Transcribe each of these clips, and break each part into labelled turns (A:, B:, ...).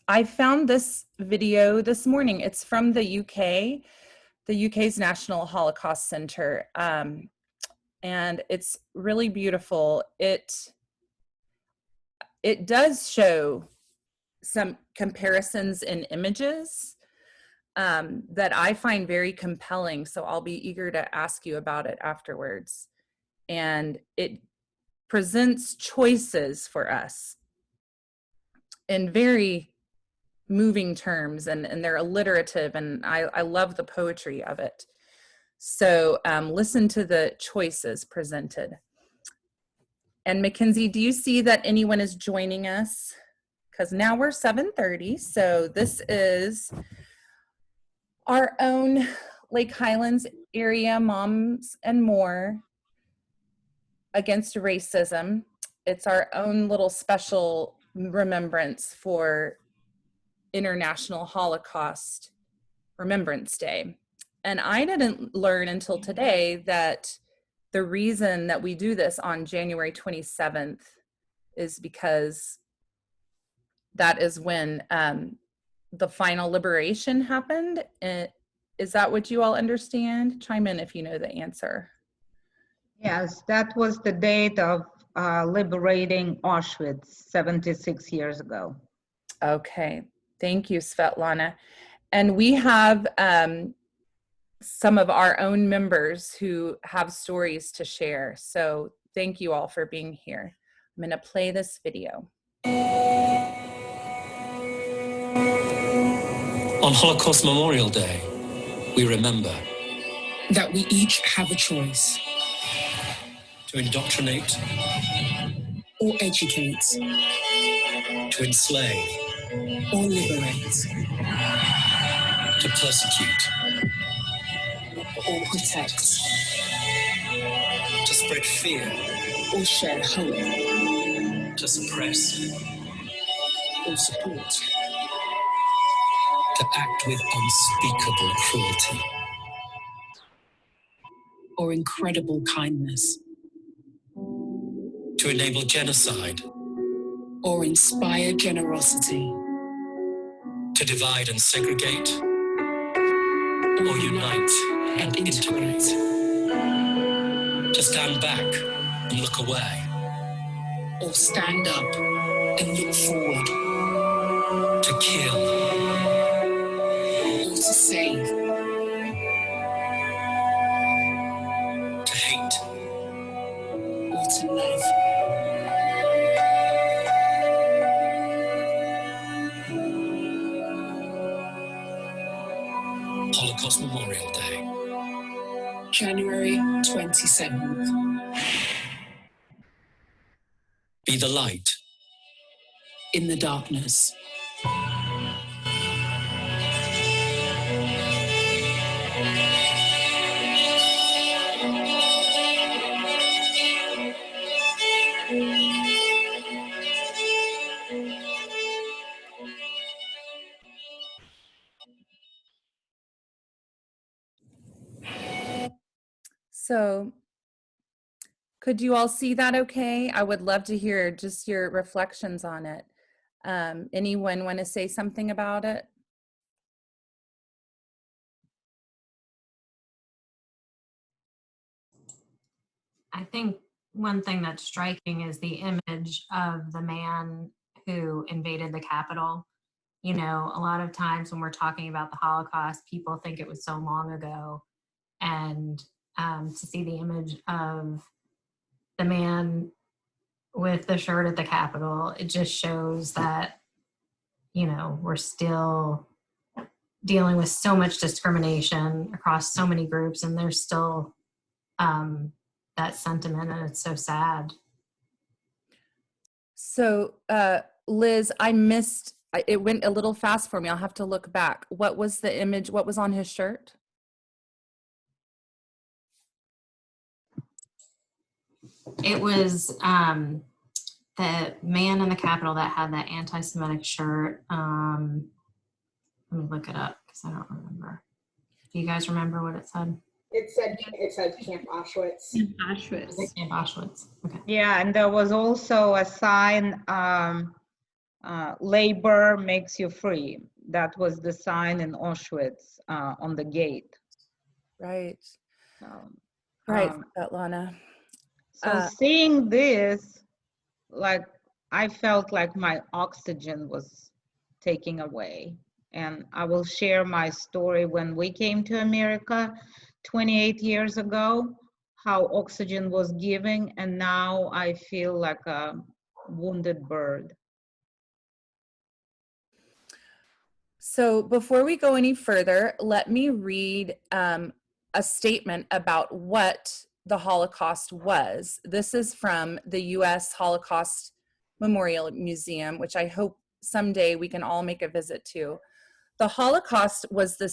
A: I found this video this morning. It's from the UK, the UK's National Holocaust Center, and it's really beautiful. It does show some comparisons in images that I find very compelling, so I'll be eager to ask you about it afterwards. And it presents choices for us in very moving terms, and they're alliterative, and I love the poetry of it. So listen to the choices presented. And Mackenzie, do you see that anyone is joining us? Because now we're 7:30, so this is our own Lake Highlands area Moms and More Against Racism. It's our own little special remembrance for International Holocaust Remembrance Day. And I didn't learn until today that the reason that we do this on January 27th is because that is when the final liberation happened. Is that what you all understand? Chime in if you know the answer.
B: Yes, that was the date of liberating Auschwitz 76 years ago.
A: Okay, thank you, Svetlana. And we have some of our own members who have stories to share. So thank you all for being here. I'm going to play this video.
C: On Holocaust Memorial Day, we remember that we each have a choice to indoctrinate or educate, to enslave or liberate, to persecute or protect, to spread fear or share hope, to suppress or support, to act with unspeakable cruelty or incredible kindness, to enable genocide or inspire generosity, to divide and segregate or unite and integrate, to stand back and look away, or stand up and look forward, to kill or to save, to hate or to love. Holocaust Memorial Day, January 27th. Be the light in the darkness.
A: So could you all see that okay? I would love to hear just your reflections on it. Anyone want to say something about it?
D: I think one thing that's striking is the image of the man who invaded the Capitol. You know, a lot of times when we're talking about the Holocaust, people think it was so long ago. And to see the image of the man with the shirt at the Capitol, it just shows that, you know, we're still dealing with so much discrimination across so many groups, and there's still that sentiment, and it's so sad.
A: So Liz, I missed, it went a little fast for me. I'll have to look back. What was the image? What was on his shirt?
D: It was the man in the Capitol that had that anti-Semitic shirt. Let me look it up because I don't remember. Do you guys remember what it said?
E: It said Camp Auschwitz.
D: Camp Auschwitz. Camp Auschwitz. Okay.
B: Yeah, and there was also a sign labor makes you free. That was the sign in Auschwitz on the gate.
A: Right.
B: Um,
A: Right,
B: um,
A: Svetlana.
B: so seeing this, like, I felt like my oxygen was taken away. And I will share my story when we came to America 28 years ago, how oxygen was giving, and now I feel like a wounded bird.
A: So before we go any further, let me read a statement about what the Holocaust was. This is from the U.S. Holocaust Memorial Museum, which I hope someday we can all make a visit to. The Holocaust was the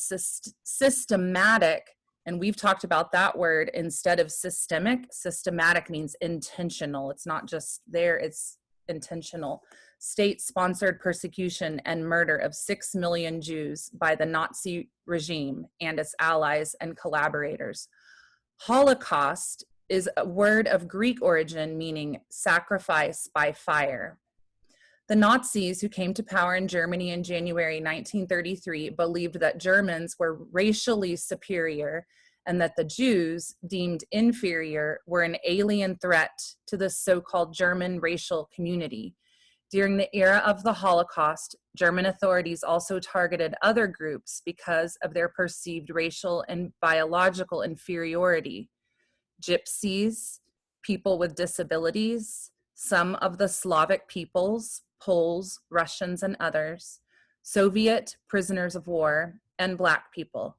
A: systematic, and we've talked about that word instead of systemic. Systematic means intentional. It's not just there, it's intentional. State-sponsored persecution and murder of 6 million Jews by the Nazi regime and its allies and collaborators. Holocaust is a word of Greek origin meaning sacrifice by fire. The Nazis, who came to power in Germany in January 1933, believed that Germans were racially superior and that the Jews, deemed inferior, were an alien threat to the so-called German racial community. During the era of the Holocaust, German authorities also targeted other groups because of their perceived racial and biological inferiority. Gypsies, people with disabilities, some of the Slavic peoples, Poles, Russians, and others, Soviet prisoners of war, and Black people.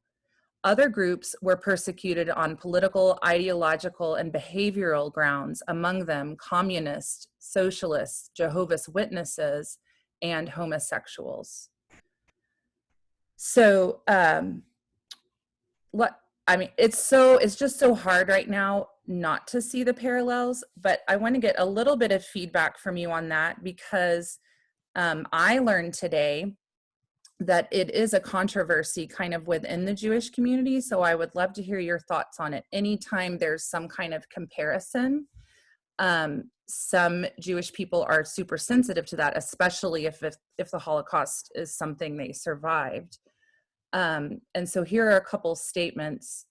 A: Other groups were persecuted on political, ideological, and behavioral grounds, among them communists, socialists, Jehovah's Witnesses, and homosexuals. So, it's just so hard right now not to see the parallels, but I want to get a little bit of feedback from you on that because I learned today that it is a controversy kind of within the Jewish community. So I would love to hear your thoughts on it. Anytime there's some kind of comparison, some Jewish people are super sensitive to that, especially if the Holocaust is something they survived. And so here are a couple statements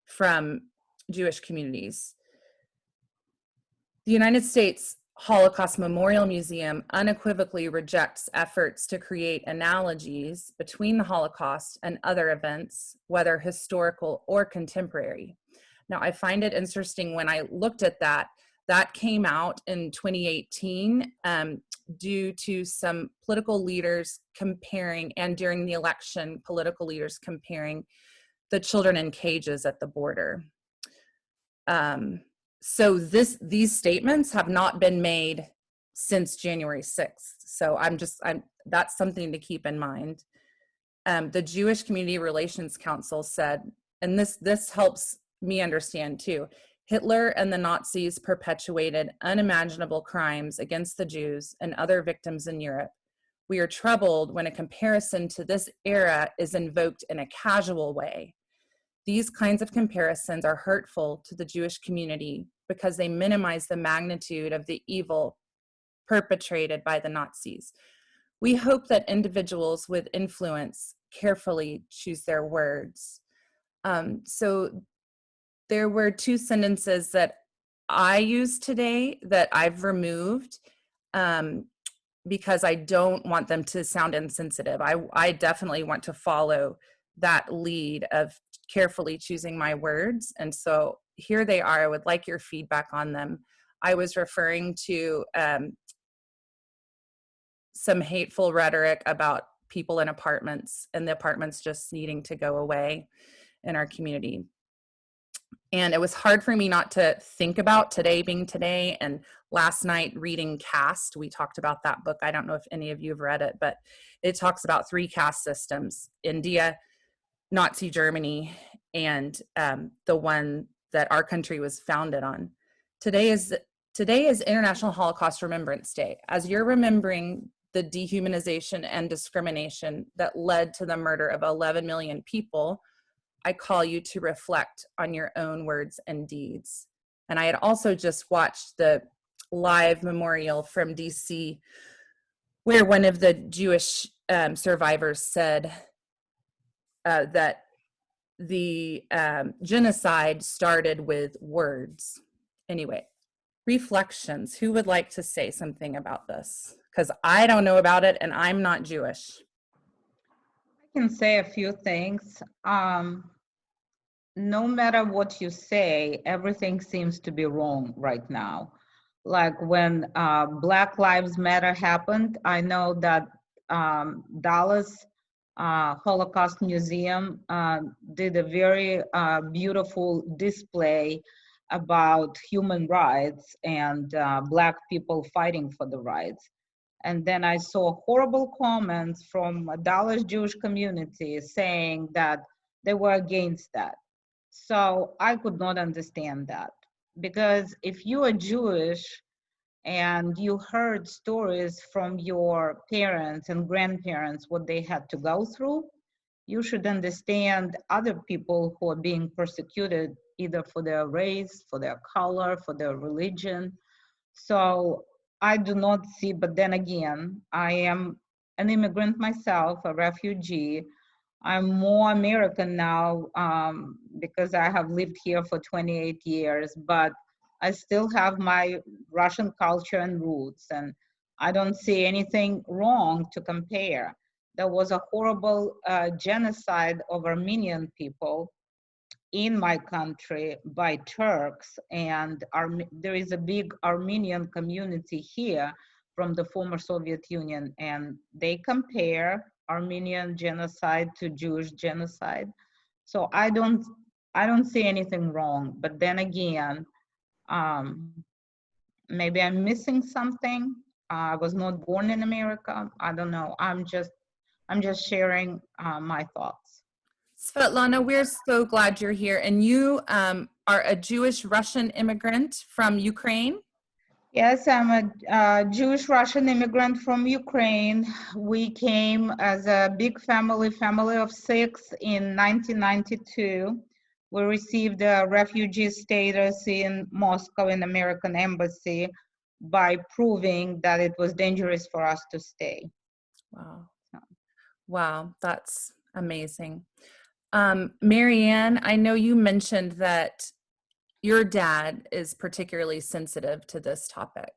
A: from Jewish communities. The United States Holocaust Memorial Museum unequivocally rejects efforts to create analogies between the Holocaust and other events, whether historical or contemporary. Now, I find it interesting when I looked at that came out in 2018 due to some political leaders comparing, and during the election, political leaders comparing the children in cages at the border. So these statements have not been made since January 6th. So that's something to keep in mind. The Jewish Community Relations Council said, and this helps me understand too, Hitler and the Nazis perpetuated unimaginable crimes against the Jews and other victims in Europe. We are troubled when a comparison to this era is invoked in a casual way. These kinds of comparisons are hurtful to the Jewish community because they minimize the magnitude of the evil perpetrated by the Nazis. We hope that individuals with influence carefully choose their words. So there were two sentences that I used today that I've removed because I don't want them to sound insensitive. I definitely want to follow that lead of carefully choosing my words. And so here they are. I would like your feedback on them. I was referring to some hateful rhetoric about people in apartments and the apartments just needing to go away in our community. And it was hard for me not to think about today being today. And last night reading Caste, we talked about that book. I don't know if any of you have read it, but it talks about 3 caste systems: India, Nazi Germany, and the one that our country was founded on. Today is International Holocaust Remembrance Day. As you're remembering the dehumanization and discrimination that led to the murder of 11 million people, I call you to reflect on your own words and deeds. And I had also just watched the live memorial from DC where one of the Jewish survivors said that the genocide started with words. Anyway, reflections. Who would like to say something about this? Because I don't know about it and I'm not Jewish.
B: I can say a few things. No matter what you say, everything seems to be wrong right now. Like when Black Lives Matter happened, I know that Dallas Holocaust Museum did a very beautiful display about human rights and Black people fighting for the rights. And then I saw horrible comments from a Dallas Jewish community saying that they were against that. So I could not understand that, because if you are Jewish and you heard stories from your parents and grandparents, what they had to go through, you should understand other people who are being persecuted either for their race, for their color, for their religion. So I do not see, but then again, I am an immigrant myself, a refugee. I'm more American now because I have lived here for 28 years, but I still have my Russian culture and roots, and I don't see anything wrong to compare. There was a horrible genocide of Armenian people in my country by Turks, and there is a big Armenian community here from the former Soviet Union, and they compare Armenian genocide to Jewish genocide. So I don't see anything wrong. But then again, maybe I'm missing something. I was not born in America. I don't know. I'm just sharing my thoughts.
A: Svetlana, we're so glad you're here. And you are a Jewish Russian immigrant from Ukraine?
B: Yes, I'm a Jewish Russian immigrant from Ukraine. We came as a big family of 6 in 1992. We received a refugee status in Moscow in American embassy by proving that it was dangerous for us to stay.
A: Wow. Wow, that's amazing. Marianne, I know you mentioned that your dad is particularly sensitive to this topic.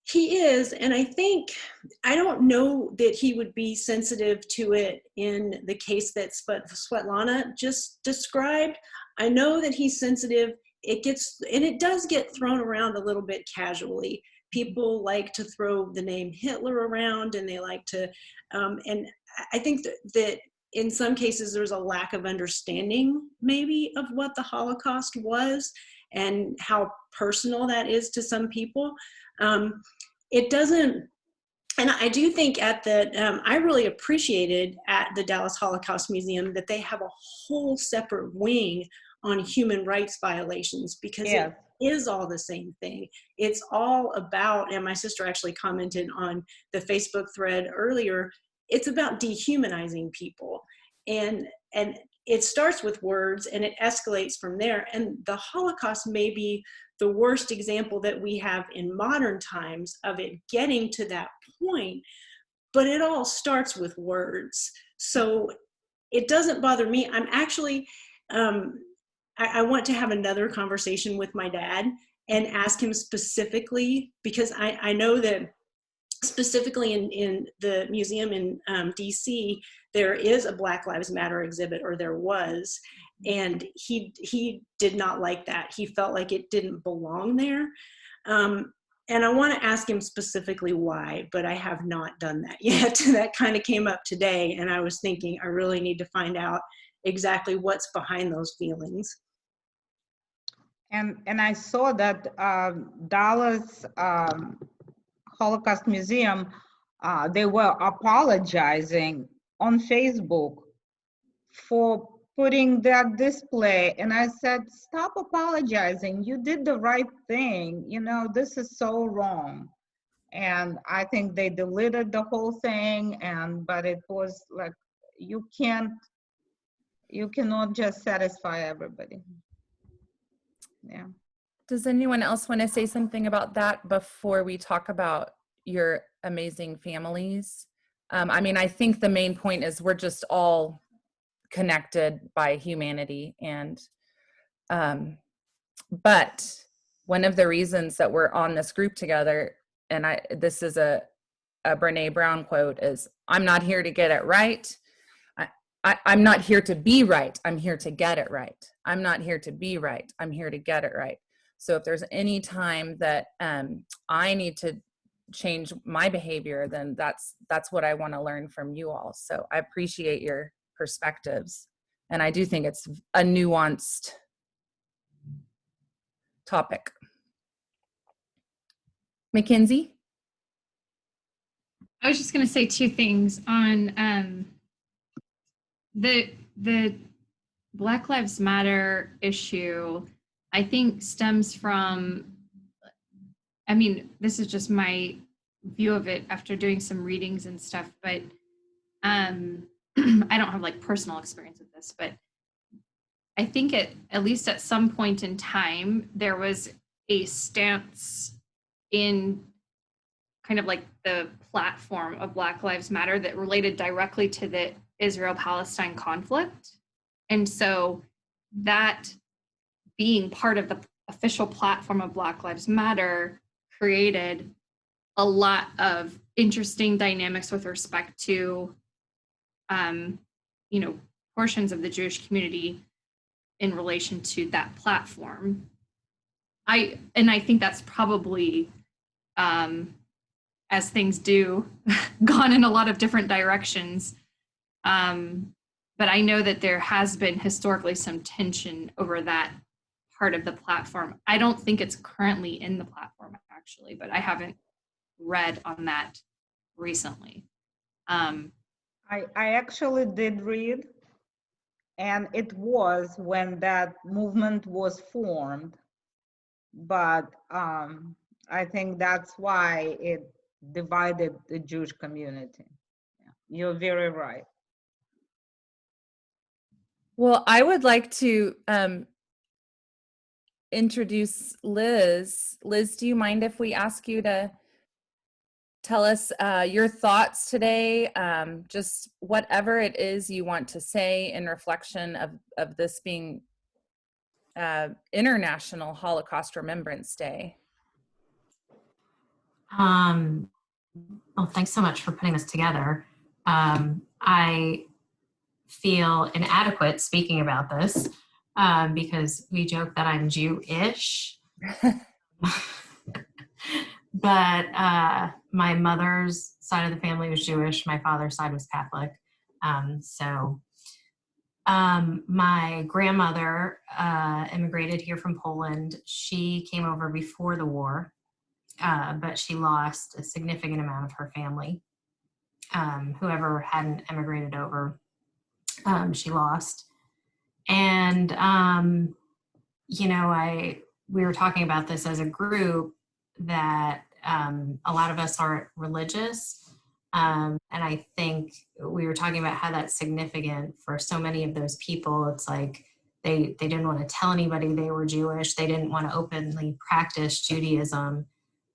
F: He is, and I don't know that he would be sensitive to it in the case that Svetlana just described. I know that he's sensitive. It does get thrown around a little bit casually. People like to throw the name Hitler around, and they like to, and I think that in some cases there's a lack of understanding maybe of what the Holocaust was and how personal that is to some people. It doesn't, and I do think I really appreciated at the Dallas Holocaust Museum that they have a whole separate wing on human rights violations, because it is all the same thing. It's all about, and my sister actually commented on the Facebook thread earlier, it's about dehumanizing people. And it starts with words and it escalates from there. And the Holocaust may be the worst example that we have in modern times of it getting to that point, but it all starts with words. So it doesn't bother me. I'm actually, I want to have another conversation with my dad and ask him specifically, because I know that specifically in the museum in DC, there is a Black Lives Matter exhibit, or there was, and he did not like that. He felt like it didn't belong there. And I want to ask him specifically why, but I have not done that yet. That kind of came up today, and I was thinking I really need to find out exactly what's behind those feelings.
B: And I saw that Dallas Holocaust Museum, they were apologizing on Facebook for putting that display. And I said, stop apologizing. You did the right thing. You know, this is so wrong. And I think they deleted the whole thing. But it was like, you cannot just satisfy everybody. Yeah.
A: Does anyone else want to say something about that before we talk about your amazing families. I mean, I think the main point is we're just all connected by humanity. And, but one of the reasons that we're on this group together, and this is a Brene Brown quote, is, I'm not here to get it right. I'm not here to be right. I'm here to get it right. I'm not here to be right. I'm here to get it right. So if there's any time that I need to change my behavior, then that's what I want to learn from you all. So I appreciate your perspectives. And I do think it's a nuanced topic. Mackenzie?
G: I was just going to say two things on the Black Lives Matter issue. I think stems from, I mean, this is just my view of it after doing some readings and stuff, but I don't have like personal experience with this, but I think at least at some point in time, there was a stance in kind of like the platform of Black Lives Matter that related directly to the Israel-Palestine conflict. And so that being part of the official platform of Black Lives Matter created a lot of interesting dynamics with respect to, portions of the Jewish community in relation to that platform. I think that's probably, as things do, gone in a lot of different directions. But I know that there has been historically some tension over that part of the platform. I don't think it's currently in the platform actually, but I haven't read on that recently.
B: I actually did read, and it was when that movement was formed, but I think that's why it divided the Jewish community. You're very right.
A: Well, I would like to introduce Liz. Liz, do you mind if we ask you to tell us your thoughts today, just whatever it is you want to say in reflection of this being International Holocaust Remembrance Day?
D: Well, thanks so much for putting this together. I feel inadequate speaking about this because we joke that I'm Jewish. But my mother's side of the family was Jewish. My father's side was Catholic. My grandmother immigrated here from Poland. She came over before the war, but she lost a significant amount of her family. Whoever hadn't immigrated over, she lost. And, we were talking about this as a group, that a lot of us aren't religious. And I think we were talking about how that's significant for so many of those people. It's like they didn't want to tell anybody they were Jewish. They didn't want to openly practice Judaism.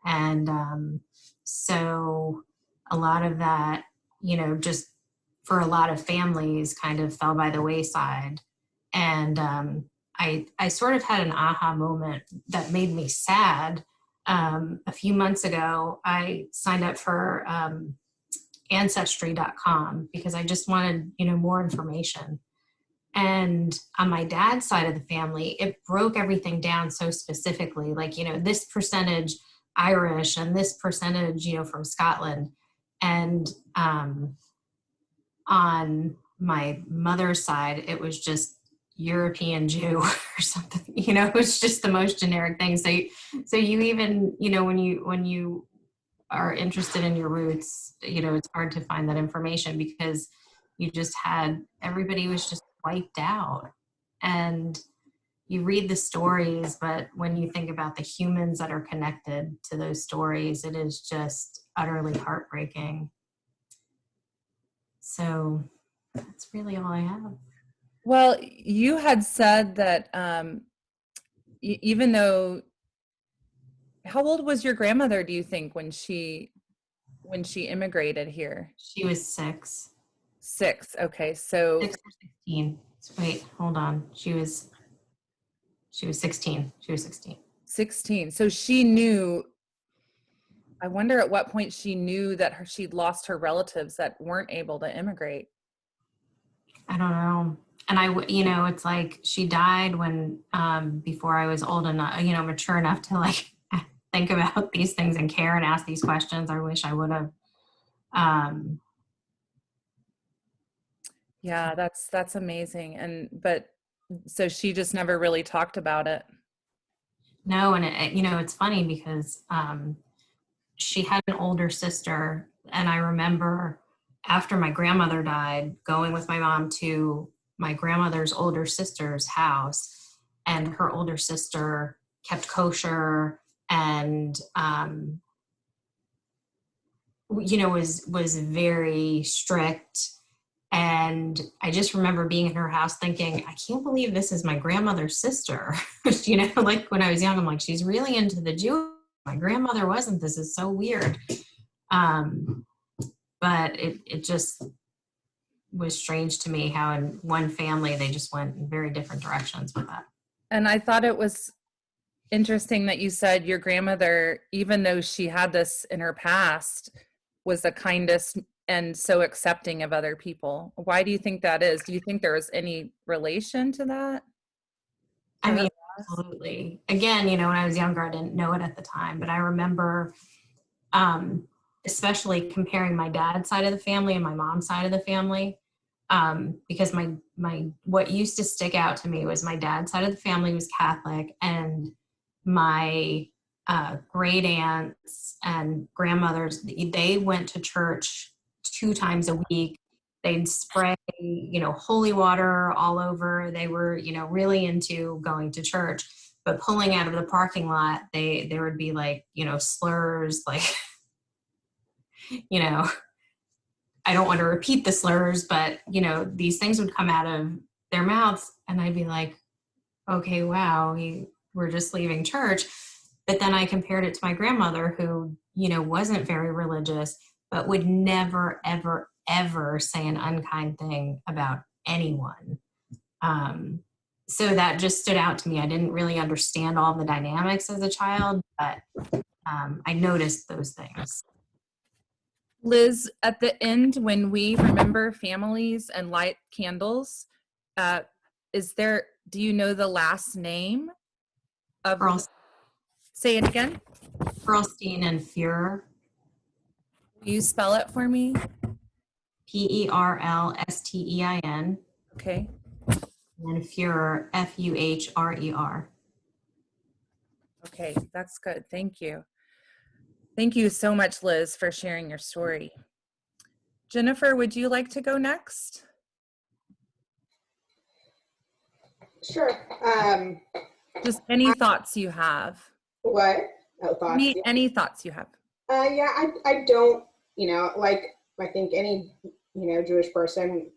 D: And so a lot of that, just for a lot of families kind of fell by the wayside. And I sort of had an aha moment that made me sad. A few months ago, I signed up for Ancestry.com because I just wanted, more information. And on my dad's side of the family, it broke everything down so specifically, like, this percentage Irish and this percentage, from Scotland. And on my mother's side, it was just European Jew or something, it was just the most generic thing. So you even, when you are interested in your roots, it's hard to find that information because you just everybody was just wiped out. And you read the stories, but when you think about the humans that are connected to those stories, it is just utterly heartbreaking. So that's really all I have.
A: Well, you had said that even though, how old was your grandmother, do you think, when she when she immigrated here?
D: She was 6.
A: 6. Okay, so
D: 6 or 16. Wait, hold on. She was 16. She was 16.
A: 16. So she knew. I wonder at what point she knew that she'd lost her relatives that weren't able to immigrate.
D: I don't know. And it's like she died when, before I was old enough, mature enough to like think about these things and care and ask these questions. I wish I would have.
A: Yeah, that's amazing. But so she just never really talked about it.
D: No, and it's funny because she had an older sister, and I remember after my grandmother died, going with my mom to my grandmother's older sister's house, and her older sister kept kosher and was very strict. And I just remember being in her house thinking, I can't believe this is my grandmother's sister. Like when I was young, I'm like, she's really into the Jew. My grandmother wasn't. This is so weird. But it just was strange to me how in one family they just went in very different directions with that.
A: And I thought it was interesting that you said your grandmother, even though she had this in her past, was the kindest and so accepting of other people. Why do you think that is? Do you think there was any relation to that?
D: I mean, absolutely. Again, when I was younger, I didn't know it at the time, but I remember especially comparing my dad's side of the family and my mom's side of the family, because my what used to stick out to me was my dad's side of the family was Catholic, and my great aunts and grandmothers, they went to church 2 times a week. They'd spray, holy water all over. They were, really into going to church. But pulling out of the parking lot, there would be like, slurs, like, I don't want to repeat the slurs, but, these things would come out of their mouths. And I'd be like, okay, wow, we're just leaving church. But then I compared it to my grandmother who, wasn't very religious, but would never, ever, ever say an unkind thing about anyone. So that just stood out to me. I didn't really understand all the dynamics as a child, but I noticed those things.
A: Liz, at the end, when we remember families and light candles, do you know the last name of? Say it again.
D: Perlstein and Führer.
A: Will you spell it for me?
D: Perlstein.
A: Okay.
D: And Führer, Fuhrer.
A: Okay, that's good. Thank you. Thank you so much, Liz, for sharing your story. Jennifer, would you like to go next?
E: Sure.
A: Just any thoughts you have.
E: What? Oh, thoughts.
A: Any thoughts you have.
E: Yeah, I don't, like I think any, Jewish person,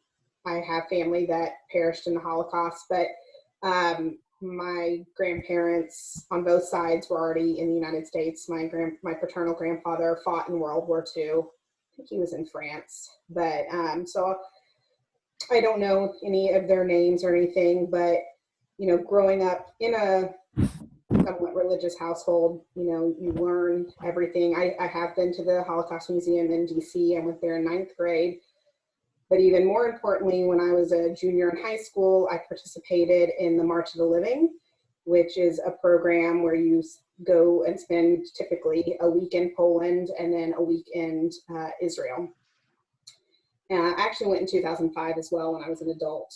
E: I have family that perished in the Holocaust, but my grandparents on both sides were already in the United States. My paternal grandfather fought in World War II. I think he was in France, but so I don't know any of their names or anything, but growing up in a somewhat religious household, you learn everything. I have been to the Holocaust Museum in DC. I went there in 9th grade. But even more importantly, when I was a junior in high school, I participated in the March of the Living, which is a program where you go and spend typically a week in Poland and then a week in Israel. And I actually went in 2005 as well when I was an adult.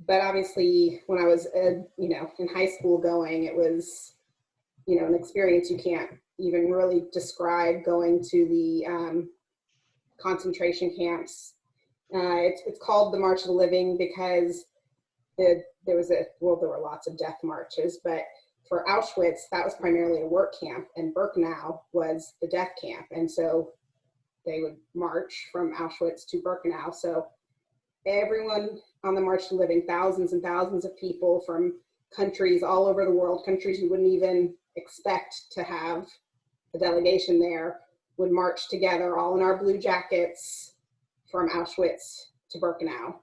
E: But obviously, when I was, in high school going, it was, an experience you can't even really describe, going to the concentration camps. It's called the March of the Living because there were lots of death marches, but for Auschwitz, that was primarily a work camp, and Birkenau was the death camp. And so they would march from Auschwitz to Birkenau. So everyone on the March to the Living, thousands and thousands of people from countries all over the world, countries you wouldn't even expect to have the delegation there would march together all in our blue jackets from Auschwitz to Birkenau.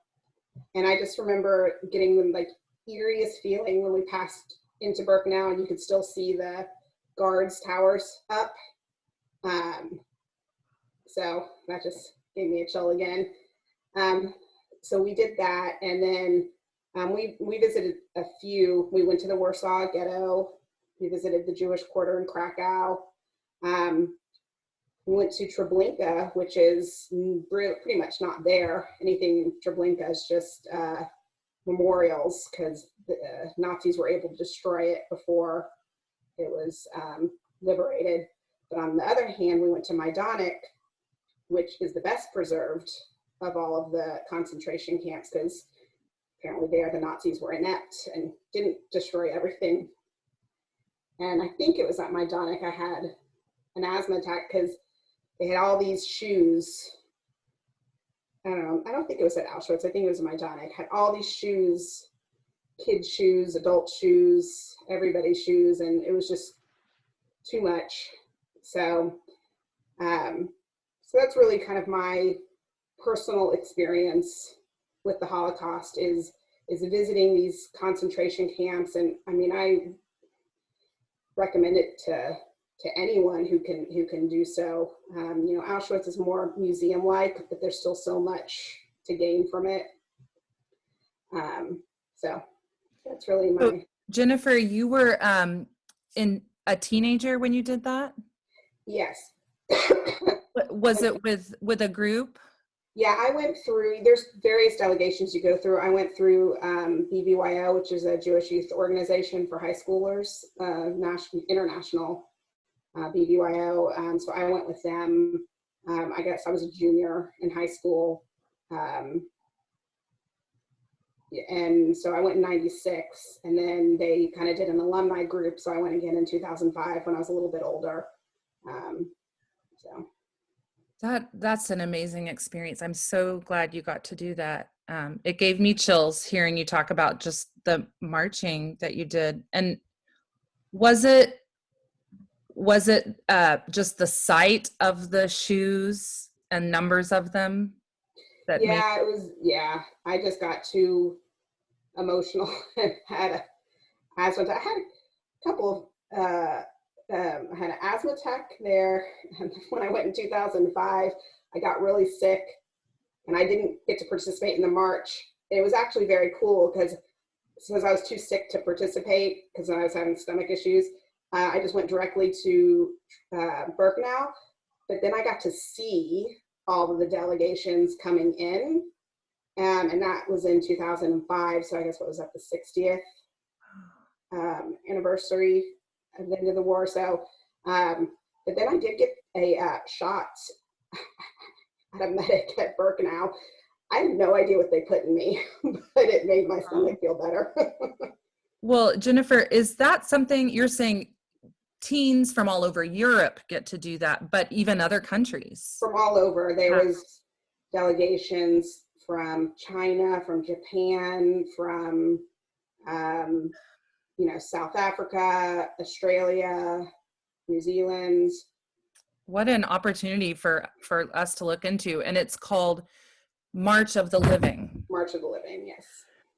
E: And I just remember getting the like eeriest feeling when we passed into Birkenau and you could still see the guards towers up. So that just gave me a chill again. So we did that, and then we visited a few. We went to the Warsaw Ghetto. We visited the Jewish Quarter in Krakow. We went to Treblinka, which is pretty much not there. Anything in Treblinka is just memorials, because the Nazis were able to destroy it before it was liberated. But on the other hand, we went to Majdanek, which is the best preserved of all of the concentration camps, because apparently there the Nazis were inept and didn't destroy everything. And I think it was at Majdanek I had an asthma attack because they had all these shoes. I don't know, I don't think it was at Auschwitz, I think it was Majdanek, had all these shoes, kids' shoes, adult shoes, everybody's shoes, and it was just too much. So, so that's really kind of my personal experience with the Holocaust is visiting these concentration camps. And I mean, I recommend it to anyone who can do so. You know, Auschwitz is more museum-like, but there's still so much to gain from it. So that's really my.
A: So, Jennifer, you were in a teenager when you did that?
E: Yes.
A: Was it with a group?
E: Yeah, I went through, there's various delegations you go through. I went through BVYO, which is a Jewish youth organization for high schoolers, international BVYO. So I went with them. I guess I was a junior in high school. And so I went in 96, and then they kind of did an alumni group. So I went again in 2005 when I was a little bit older. So.
A: That's an amazing experience. I'm so glad you got to do that. It gave me chills hearing you talk about just the marching that you did. And was it just the sight of the shoes and numbers of them that made?
E: Yeah, it was. Yeah, I just got too emotional and had a asthma attack. I had a couple of. I had an asthma attack there, and when I went in 2005, I got really sick, and I didn't get to participate in the march. It was actually very cool because I was too sick to participate because I was having stomach issues. I just went directly to Birkenau, but then I got to see all of the delegations coming in, and that was in 2005. So I guess what was that, the 60th anniversary of the end of the war. So, but then I did get a shot at a medic at Birkenau. I had no idea what they put in me, but it made my stomach feel better.
A: Well, Jennifer, is that something you're saying? Teens from all over Europe get to do that, but even other countries?
E: From all over. There was delegations from China, from Japan, from South Africa, Australia, New Zealand.
A: What an opportunity for us to look into. And it's called March of the Living.
E: March of the Living, yes.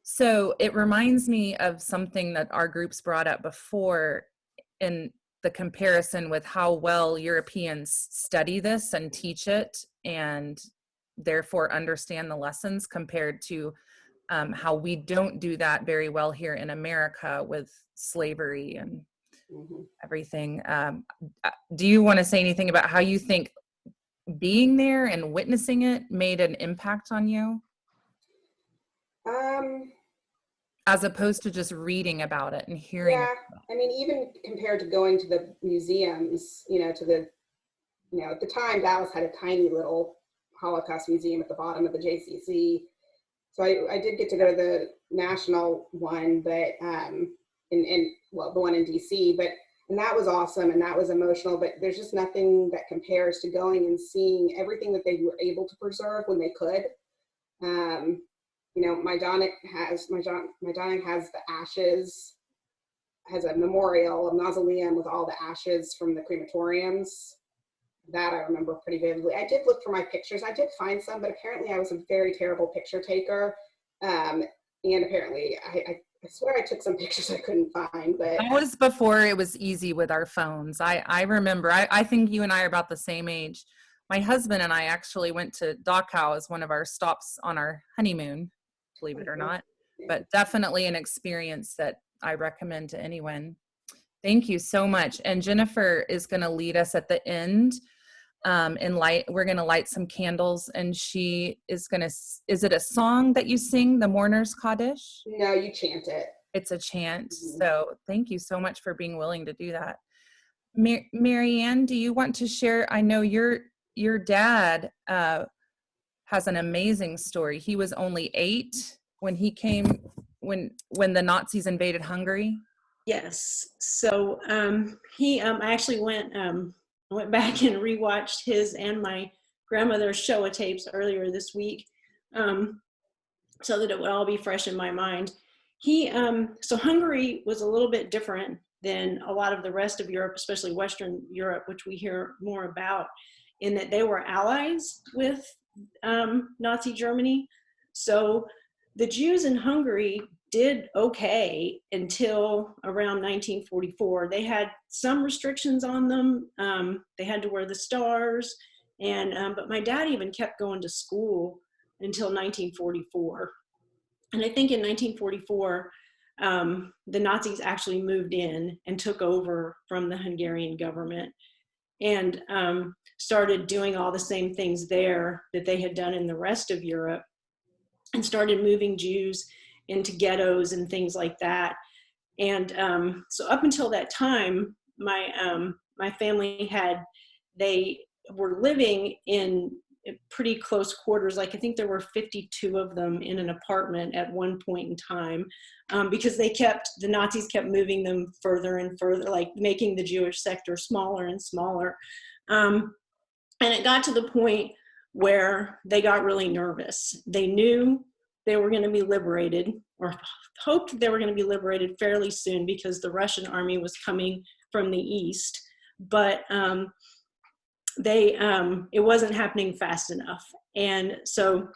A: So it reminds me of something that our groups brought up before in the comparison with how well Europeans study this and teach it and therefore understand the lessons compared to how we don't do that very well here in America with slavery and everything. Do you want to say anything about how you think being there and witnessing it made an impact on you? As opposed to just reading about it and hearing.
E: Yeah, I mean, even compared to going to the museums, at the time Dallas had a tiny little Holocaust museum at the bottom of the JCC. So I did get to go to the national one, but the one in DC, and that was awesome and that was emotional, but there's just nothing that compares to going and seeing everything that they were able to preserve when they could. Majdanek has the ashes has a memorial, a mausoleum with all the ashes from the crematoriums. That I remember pretty vividly. I did look for my pictures. I did find some, but apparently I was a very terrible picture taker. And apparently I swear I took some pictures I couldn't find, but
A: that was before it was easy with our phones. I remember, I think you and I are about the same age. My husband and I actually went to Dachau as one of our stops on our honeymoon, believe it or not, but definitely an experience that I recommend to anyone. Thank you so much. And Jennifer is going to lead us at the end. We're going to light some candles, and she is going to, is it a song that you sing, the Mourner's Kaddish?
E: No, you chant it.
A: It's a chant. So thank you so much for being willing to do that. Marianne, do you want to share? I know your dad has an amazing story. He was only 8 when he came, when the Nazis invaded Hungary.
F: Yes. So I actually went back and rewatched his and my grandmother's Showa tapes earlier this week, so that it would all be fresh in my mind. So Hungary was a little bit different than a lot of the rest of Europe, especially Western Europe, which we hear more about, in that they were allies with Nazi Germany. So the Jews in Hungary did okay until around 1944. They had some restrictions on them. They had to wear the stars, but my dad even kept going to school until 1944. And I think in 1944, the Nazis actually moved in and took over from the Hungarian government and started doing all the same things there that they had done in the rest of Europe, and started moving Jews into ghettos and things like that. And so up until that time, my family they were living in pretty close quarters. Like I think there were 52 of them in an apartment at one point in time, because the Nazis kept moving them further and further, like making the Jewish sector smaller and smaller. And it got to the point where they got really nervous. They knew they were going to be liberated, or hoped they were going to be liberated fairly soon, because the Russian army was coming from the east, but it wasn't happening fast enough. And so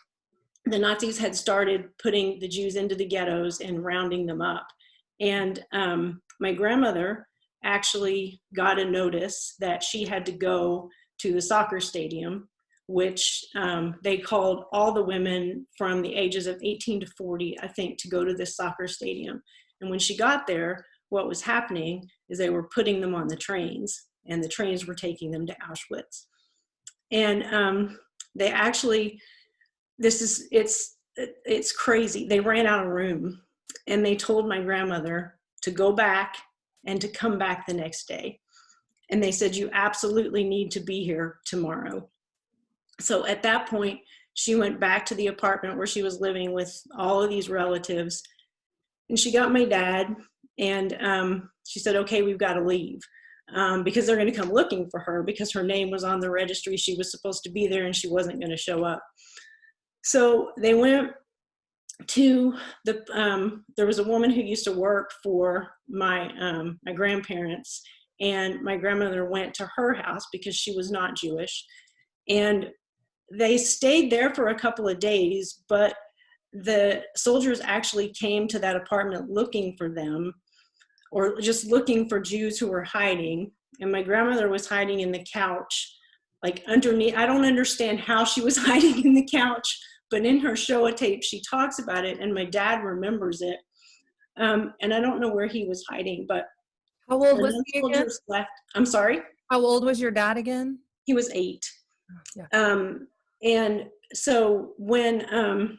F: the Nazis had started putting the Jews into the ghettos and rounding them up. And my grandmother actually got a notice that she had to go to the soccer stadium, which they called all the women from the ages of 18 to 40, I think, to go to this soccer stadium. And when she got there, what was happening is they were putting them on the trains, and the trains were taking them to Auschwitz. And they actually, it's crazy. They ran out of room, and they told my grandmother to go back and to come back the next day. And they said, you absolutely need to be here tomorrow. So at that point, she went back to the apartment where she was living with all of these relatives, and she got my dad, and she said, okay, we've got to leave, because they're going to come looking for her, because her name was on the registry. She was supposed to be there, and she wasn't going to show up. So they went to there was a woman who used to work for my grandparents, and my grandmother went to her house because she was not Jewish. And they stayed there for a couple of days, but the soldiers actually came to that apartment looking for them, or just looking for Jews who were hiding. And my grandmother was hiding in the couch, like underneath. I don't understand how she was hiding in the couch, but in her Showa tape, she talks about it, and my dad remembers it. And I don't know where he was hiding, but
A: how old was he again?
F: Left. I'm sorry?
A: How old was your dad again?
F: He was 8.
A: Yeah.
F: And so when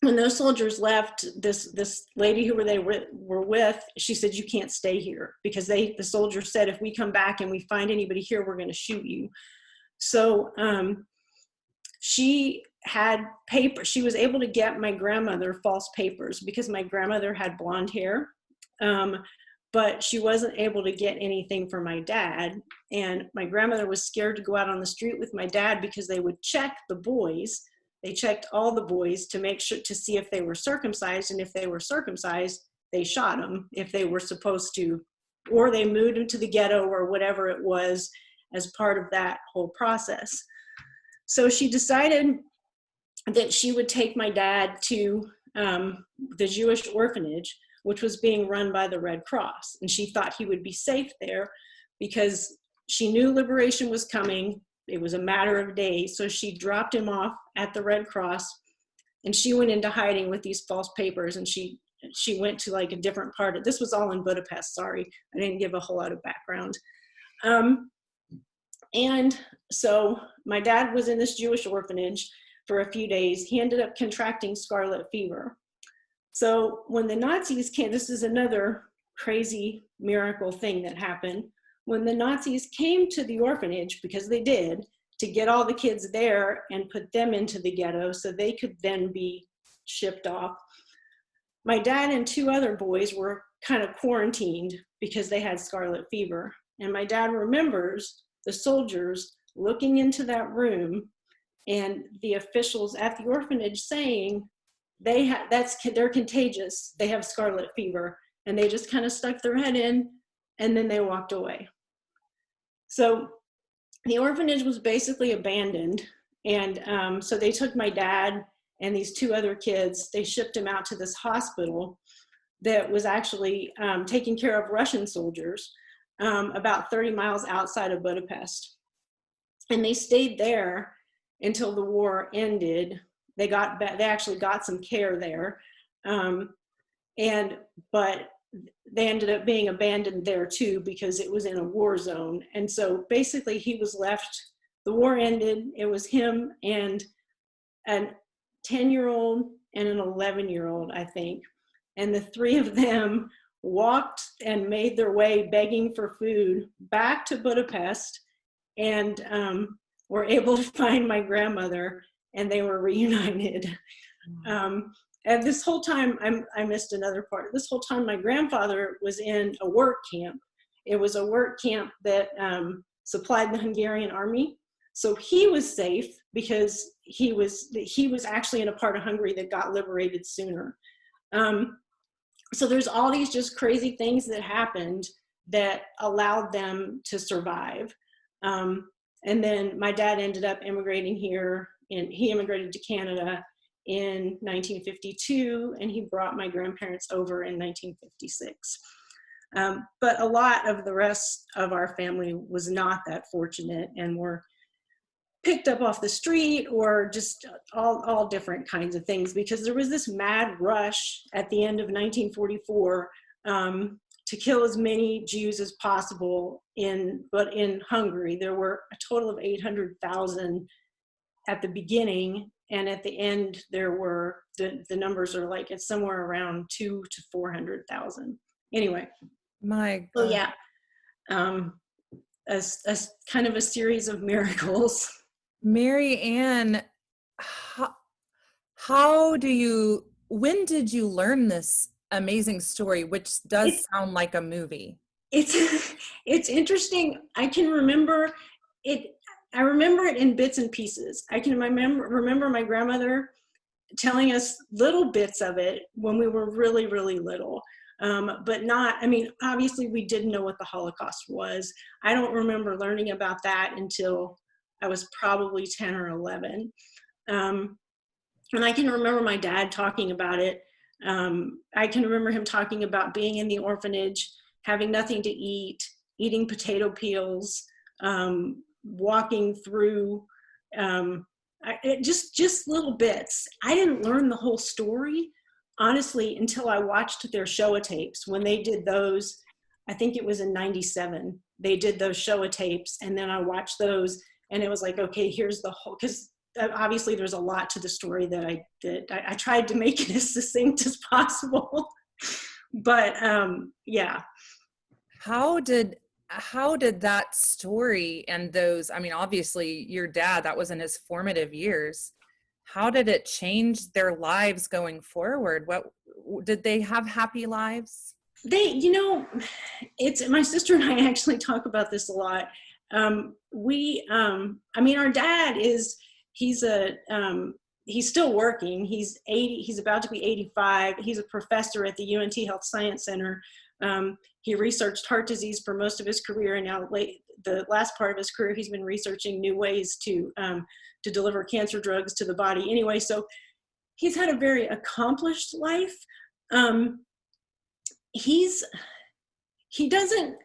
F: those soldiers left, this lady who they were with, she said, you can't stay here, because the soldiers said, if we come back and we find anybody here, we're going to shoot you. So she had paper. She was able to get my grandmother false papers, because my grandmother had blonde hair, but she wasn't able to get anything for my dad. And my grandmother was scared to go out on the street with my dad, because they would check the boys. They checked all the boys to make sure, to see if they were circumcised. And if they were circumcised, they shot them if they were supposed to, or they moved them to the ghetto or whatever it was as part of that whole process. So she decided that she would take my dad to the Jewish orphanage, which was being run by the Red Cross. And she thought he would be safe there because she knew liberation was coming. It was a matter of days. So she dropped him off at the Red Cross, and she went into hiding with these false papers. And she went to like a different part of, this was all in Budapest, sorry. I didn't give a whole lot of background. And so my dad was in this Jewish orphanage for a few days. He ended up contracting scarlet fever. So when the Nazis came, this is another crazy miracle thing that happened. When the Nazis came to the orphanage, because they did, to get all the kids there and put them into the ghetto so they could then be shipped off, my dad and two other boys were kind of quarantined because they had scarlet fever. And my dad remembers the soldiers looking into that room and the officials at the orphanage saying, they're contagious, they have scarlet fever. And they just kind of stuck their head in, and then they walked away. So the orphanage was basically abandoned. And so they took my dad and these two other kids, they shipped them out to this hospital that was actually taking care of Russian soldiers about 30 miles outside of Budapest. And they stayed there until the war ended. They actually got some care there. But they ended up being abandoned there too because it was in a war zone. And so basically he was left, the war ended, it was him and a 10-year-old and an 11-year-old, I think. And the three of them walked and made their way begging for food back to Budapest, and were able to find my grandmother, and they were reunited. And this whole time, I missed another part. This whole time, my grandfather was in a work camp. It was a work camp that supplied the Hungarian army. So he was safe because he was actually in a part of Hungary that got liberated sooner. So there's all these just crazy things that happened that allowed them to survive. And then my dad ended up immigrating here, and he immigrated to Canada in 1952, and he brought my grandparents over in 1956. But a lot of the rest of our family was not that fortunate and were picked up off the street or just all different kinds of things, because there was this mad rush at the end of 1944 to kill as many Jews as possible but in Hungary. There were a total of 800,000 at the beginning, and at the end there were, the numbers are like, it's somewhere around 200,000 to 400,000. Anyway.
A: My God.
F: So yeah, a kind of a series of miracles.
A: Mary Ann, when did you learn this amazing story, which does sound like a movie?
F: It's interesting. I can remember it. I remember it in bits and pieces. I can remember my grandmother telling us little bits of it when we were really, really little. But not, I mean, obviously we didn't know what the Holocaust was. I don't remember learning about that until I was probably 10 or 11. And I can remember my dad talking about it. I can remember him talking about being in the orphanage, having nothing to eat, eating potato peels, walking through, just little bits. I didn't learn the whole story, honestly, until I watched their Showa-tapes. When they did those, I think it was in 97, they did those Showa-tapes, and then I watched those, and it was like, okay, here's the whole, because obviously there's a lot to the story that I did. I tried to make it as succinct as possible, but yeah.
A: How did that story and those, I mean, obviously your dad, that was in his formative years. How did it change their lives going forward? What did they have happy lives?
F: They, it's, my sister and I actually talk about this a lot. I mean, our dad he's a he's still working. He's 80. He's about to be 85. He's a professor at the UNT Health Science Center. He researched heart disease for most of his career, and now the last part of his career, he's been researching new ways to deliver cancer drugs to the body. Anyway, so he's had a very accomplished life. He doesn't,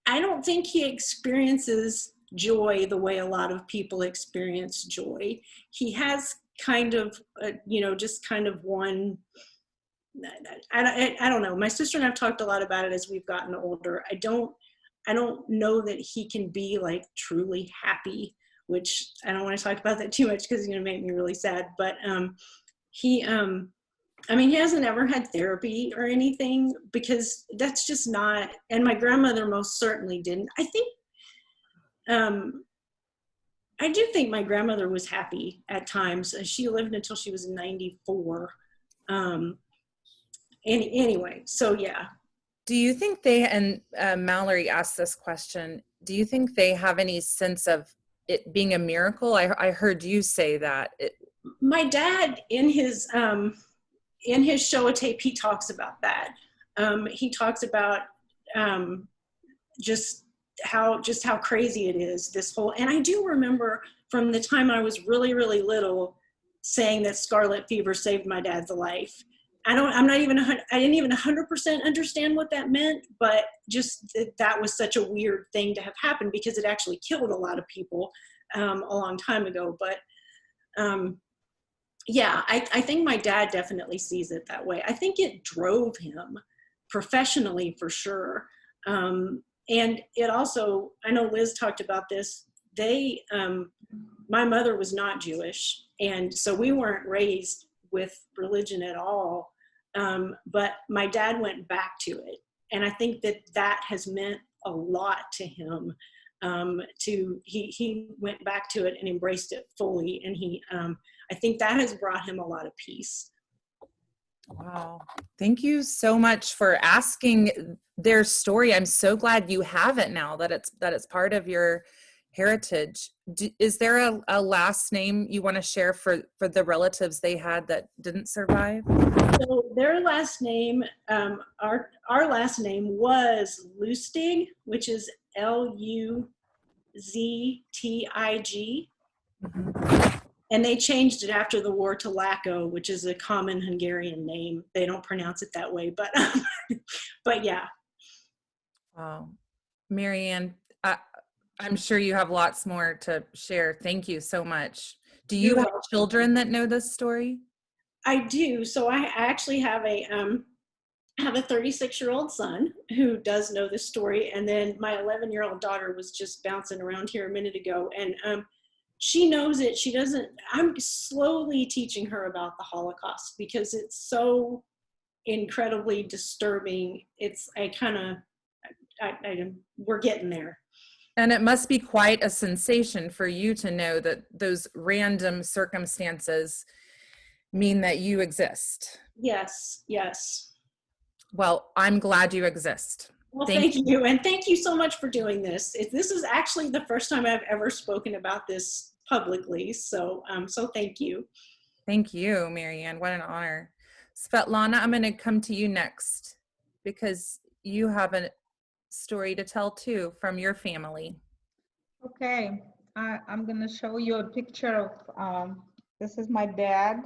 F: I don't think he experiences joy the way a lot of people experience joy. He has kind of, just kind of one, I don't know. My sister and I've talked a lot about it as we've gotten older. I don't know that he can be like truly happy, which I don't want to talk about that too much because it's going to make me really sad. But he hasn't ever had therapy or anything because that's just not, and my grandmother most certainly didn't. I do think my grandmother was happy at times. She lived until she was 94. Anyway, so yeah.
A: Do you think they, and Mallory asked this question, do you think they have any sense of it being a miracle? I heard you say that.
F: My dad, in his show a tape, he talks about that. He talks about just how crazy it is, this whole, and I do remember from the time I was really, really little saying that scarlet fever saved my dad's life. I didn't even 100% understand what that meant, but just that was such a weird thing to have happened because it actually killed a lot of people a long time ago. But yeah, I think my dad definitely sees it that way. I think it drove him professionally for sure. And it also, I know Liz talked about this, my mother was not Jewish, and so we weren't raised with religion at all. But my dad went back to it. And I think that has meant a lot to him. He went back to it and embraced it fully. And I think that has brought him a lot of peace.
A: Wow. Thank you so much for asking their story. I'm so glad you have it now, that it's part of your heritage. Is there a last name you want to share for the relatives they had that didn't survive?
F: So their last name, our last name was Lustig, which is Luztig.
A: Mm-hmm.
F: And they changed it after the war to Lacko, which is a common Hungarian name. They don't pronounce it that way, but yeah.
A: Wow. Marianne, I'm sure you have lots more to share. Thank you so much. Do you have children that know this story?
F: I do. So I actually have a 36-year-old son who does know this story. And then my 11-year-old daughter was just bouncing around here a minute ago. And she knows it. She doesn't, I'm slowly teaching her about the Holocaust because it's so incredibly disturbing. We're getting there.
A: And it must be quite a sensation for you to know that those random circumstances mean that you exist.
F: Yes, yes.
A: Well, I'm glad you exist.
F: Well, thank you. And thank you so much for doing this. This is actually the first time I've ever spoken about this publicly. So thank you.
A: Thank you, Marianne. What an honor. Svetlana, I'm going to come to you next because you have a story to tell too from your family.
B: Okay, I'm going to show you a picture of, this is my dad.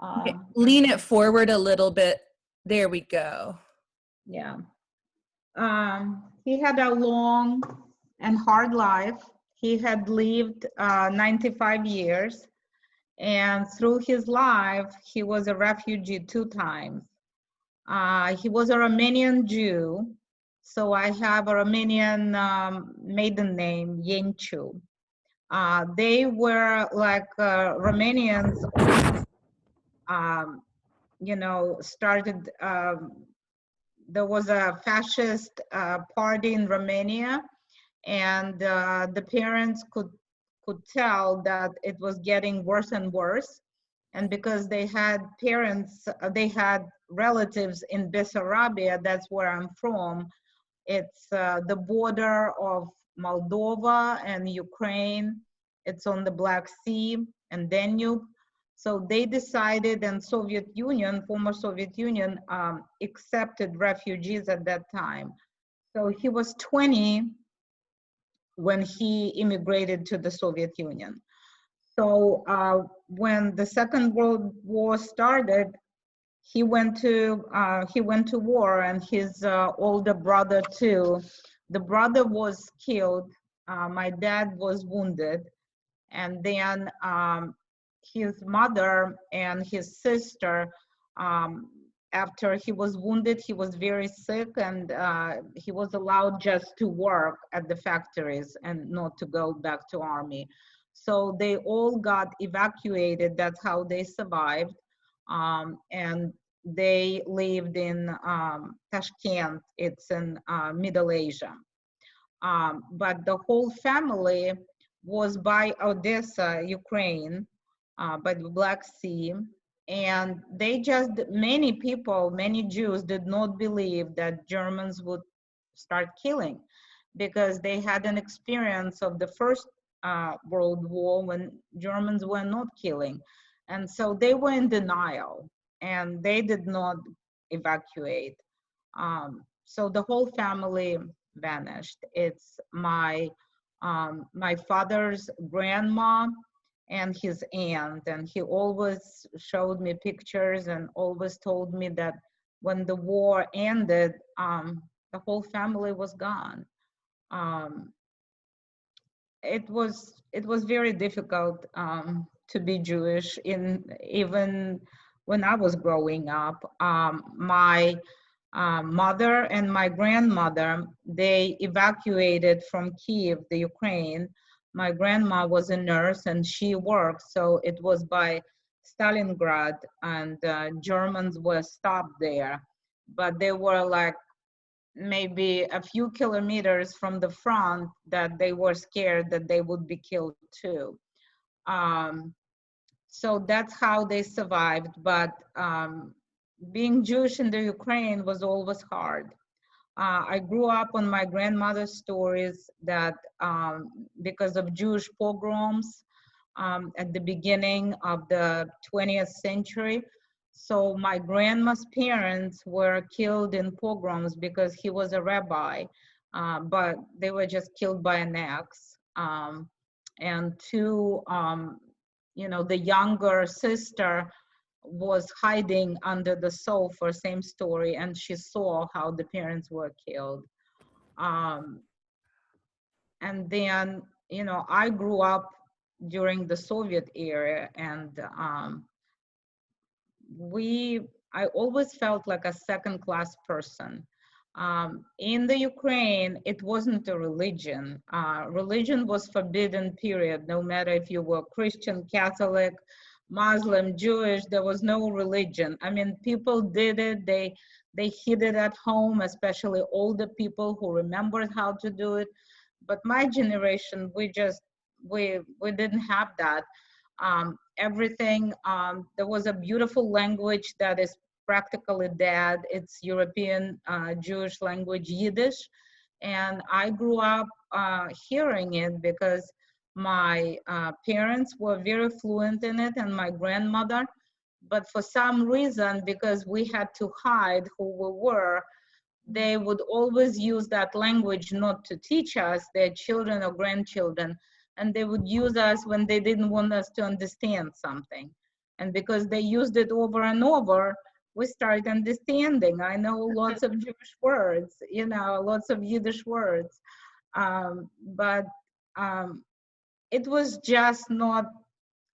A: Okay, lean it forward a little bit. There we go.
B: Yeah. He had a long and hard life. He had lived 95 years, and through his life, he was a refugee 2 times. He was a Romanian Jew, so I have a Romanian maiden name, Yenciu. They were like Romanians, started, there was a fascist party in Romania, and the parents could tell that it was getting worse and worse. And because they had relatives in Bessarabia, that's where I'm from. It's the border of Moldova and Ukraine. It's on the Black Sea and Danube. So they decided, and Soviet Union, former Soviet Union, accepted refugees at that time. So he was 20 when he immigrated to the Soviet Union. So when the Second World War started, he went to war, and his older brother too. The brother was killed. My dad was wounded, and then his mother and his sister. After he was wounded, he was very sick, and he was allowed just to work at the factories and not to go back to army. So they all got evacuated. That's how they survived. And they lived in Tashkent. It's in Middle Asia. But the whole family was by Odessa, Ukraine, by the Black Sea. And they just, many people, many Jews did not believe that Germans would start killing, because they had an experience of the First World War when Germans were not killing. And so they were in denial, and they did not evacuate. So the whole family vanished. It's my father's grandma and his aunt, and he always showed me pictures and always told me that when the war ended, the whole family was gone. It was very difficult to be Jewish, even when I was growing up. My mother and my grandmother, they evacuated from Kiev, the Ukraine. My grandma was a nurse and she worked, so it was by Stalingrad, and Germans were stopped there. But they were like maybe a few kilometers from the front, that they were scared that they would be killed too. So that's how they survived. But being Jewish in the Ukraine was always hard. I grew up on my grandmother's stories that because of Jewish pogroms at the beginning of the 20th century. So my grandma's parents were killed in pogroms because he was a rabbi, but they were just killed by an axe. And two, the younger sister was hiding under the sofa, same story, and she saw how the parents were killed. And then, I grew up during the Soviet era, and I always felt like a second-class person. In the Ukraine, it wasn't a religion. Religion was forbidden, period. No matter if you were Christian, Catholic, Muslim, Jewish, there was no religion. I mean, people did it. They hid it at home, especially older people who remembered how to do it. But my generation, we didn't have that. Everything, there was a beautiful language that is practically dead. It's European Jewish language, Yiddish. And I grew up hearing it because my parents were very fluent in it, and my grandmother. But for some reason, because we had to hide who we were, they would always use that language not to teach us, their children or grandchildren, and they would use us when they didn't want us to understand something. And because they used it over and over, we started understanding. I know lots of Jewish words, lots of Yiddish words, but it was just not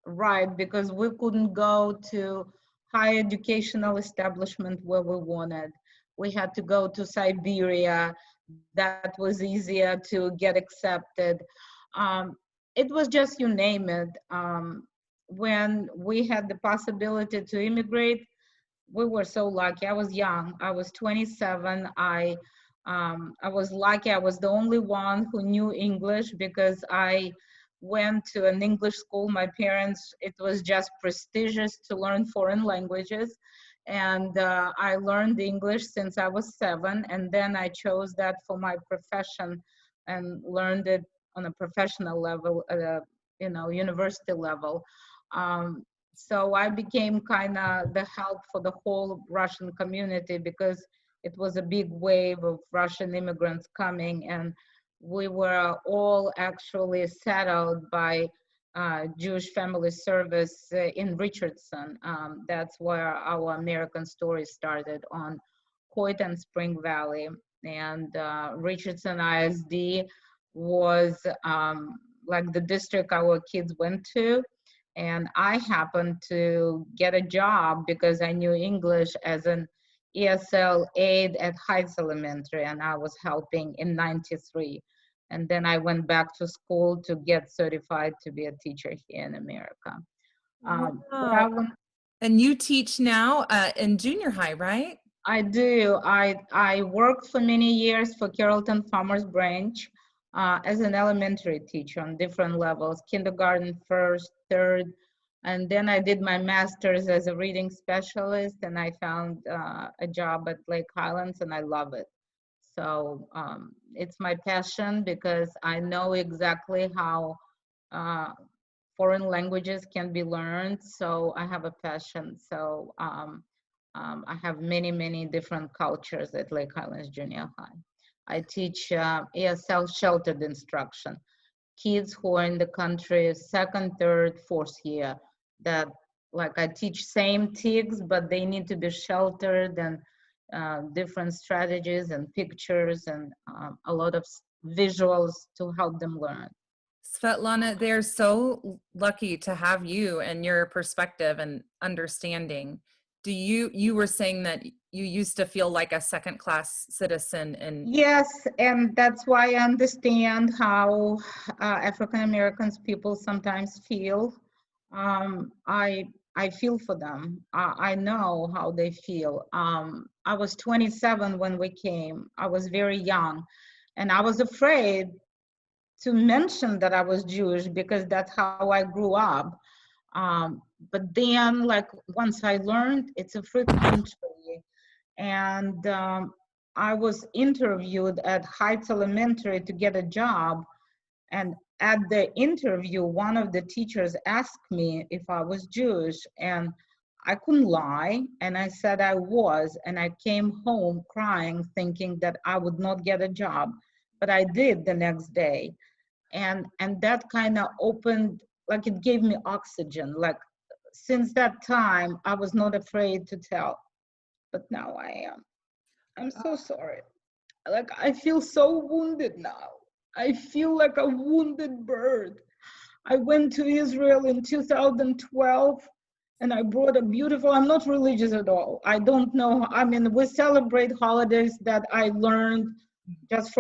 B: right, because we couldn't go to higher educational establishment where we wanted. We had to go to Siberia. That was easier to get accepted. It was just, you name it. When we had the possibility to immigrate, we were so lucky. I was young. I was 27. I was lucky. I was the only one who knew English, because I went to an English school. My parents, it was just prestigious to learn foreign languages. And I learned English since I was 7. And then I chose that for my profession and learned it on a professional level, at a university level. So I became kind of the help for the whole Russian community because it was a big wave of Russian immigrants coming, and we were all actually settled by Jewish Family Service in Richardson. That's where our American story started, on Coit and Spring Valley. And Richardson ISD was like the district our kids went to. And I happened to get a job because I knew English as an ESL aide at Heights Elementary, and I was helping in '93. And then I went back to school to get certified to be a teacher here in America. But I,
A: Wow. And you teach now in junior high, right?
B: I do. I worked for many years for Carrollton Farmers Branch as an elementary teacher on different levels, kindergarten, first, third, and then I did my master's as a reading specialist, and I found a job at Lake Highlands, and I love it. So it's my passion because I know exactly how foreign languages can be learned. So I have a passion. So I have many, many different cultures at Lake Highlands Junior High. I teach ESL sheltered instruction, kids who are in the country second, third, fourth year, that like I teach same TIGs, but they need to be sheltered, and different strategies and pictures and a lot of visuals to help them learn.
A: Svetlana, they're so lucky to have you and your perspective and understanding. You were saying that you used to feel like a second class citizen, and
B: yes, and that's why I understand how African Americans people sometimes feel. I feel for them. I know how they feel. I was 27 when we came. I was very young, and I was afraid to mention that I was Jewish because that's how I grew up. But then, like, once I learned it's a free country, and I was interviewed at Heights Elementary to get a job. And at the interview, one of the teachers asked me if I was Jewish, and I couldn't lie. And I said I was, and I came home crying, thinking that I would not get a job. But I did the next day. And that kind of opened, like it gave me oxygen. Like since that time, I was not afraid to tell, but now I am. I'm so sorry. Like I feel so wounded now. I feel like a wounded bird. I went to Israel in 2012 and I brought a beautiful, I'm not religious at all. I don't know. I mean, we celebrate holidays that I learned just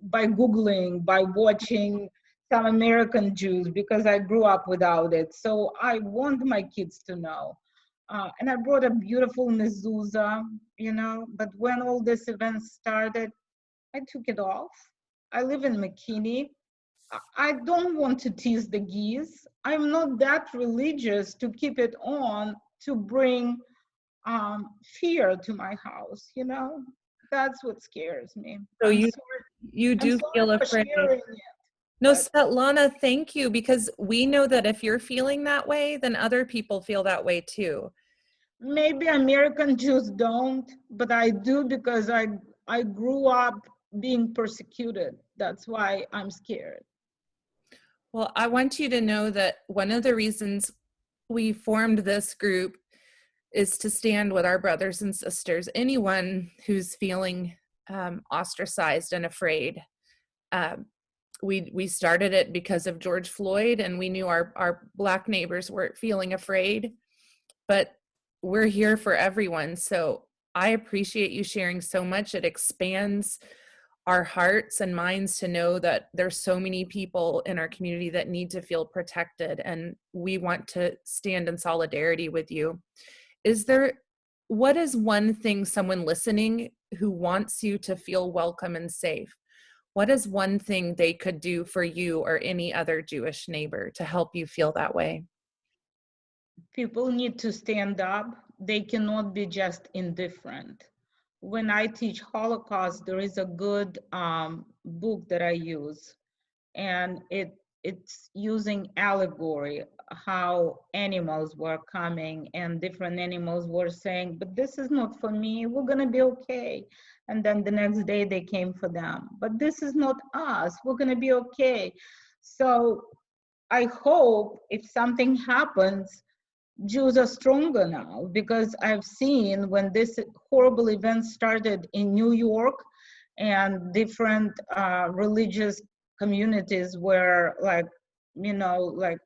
B: by Googling, by watching some American Jews, because I grew up without it. So I want my kids to know. And I brought a beautiful mezuzah, you know, but when all these events started, I took it off. I live in McKinney. I don't want to tease the geese. I'm not that religious to keep it on to bring fear to my house, you know? That's what scares me.
A: so
B: I'm
A: you
B: sorry.
A: you do feel
B: I'm sorry for
A: afraid.
B: sharing it,
A: No,
B: but
A: Svetlana, thank you, because we know that if you're feeling that way, then other people feel that way too.
B: maybe American Jews don't, but I do because I grew up being persecuted. That's why I'm scared.
A: Well, I want you to know that one of the reasons we formed this group is to stand with our brothers and sisters, anyone who's feeling ostracized and afraid. We started it because of George Floyd, and we knew our Black neighbors weren't feeling afraid, but we're here for everyone. So I appreciate you sharing so much. It expands our hearts and minds to know that there's so many people in our community that need to feel protected, and we want to stand in solidarity with you. What is one thing someone listening who wants you to feel welcome and safe, what is one thing they could do for you or any other Jewish neighbor to help you feel that way?
B: People need to stand up. They cannot be just indifferent. When I teach Holocaust, there is a good book that I use, and it's using allegory how animals were coming and different animals were saying, but this is not for me, we're gonna be okay. And then the next day they came for them, but this is not us, we're gonna be okay. So I hope if something happens, Jews are stronger now, because I've seen when this horrible event started in New York and different religious communities were like, you know, like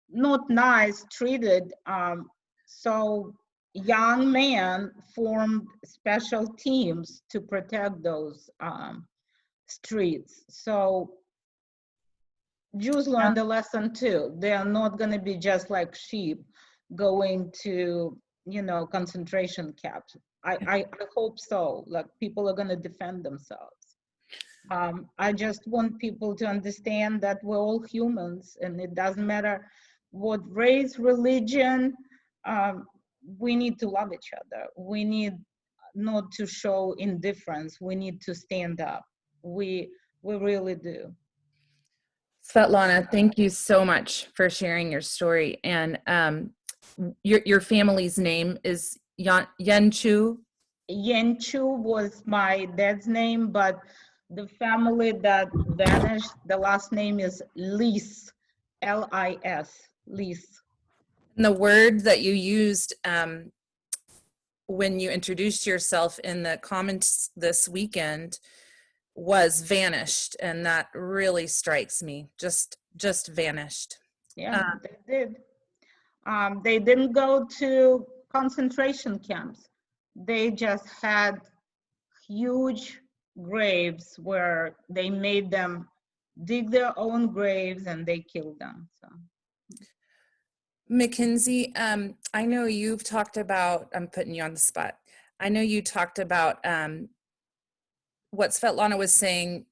B: not nice treated. So young men formed special teams to protect those streets. So Jews learned a lesson too. They are not going to be just like sheep going to, you know, concentration camps. I hope so. Like people are going to defend themselves. I just want people to understand that we're all humans and it doesn't matter what race, religion, we need to love each other. We need not to show indifference. We need to stand up. We really do.
A: Svetlana, thank you so much for sharing your story. And your family's name is Yenchu.
B: Yenchu was my dad's name, but the family that vanished, the last name is Lis, L-I-S, Lis.
A: And the word that you used when you introduced yourself in the comments this weekend was vanished, and that really strikes me. Just vanished.
B: Yeah, they did. They didn't go to concentration camps. They just had huge graves where they made them dig their own graves and they killed them. So.
A: Mackenzie, I know you've talked about, I'm putting you on the spot. I know you talked about what Svetlana was saying,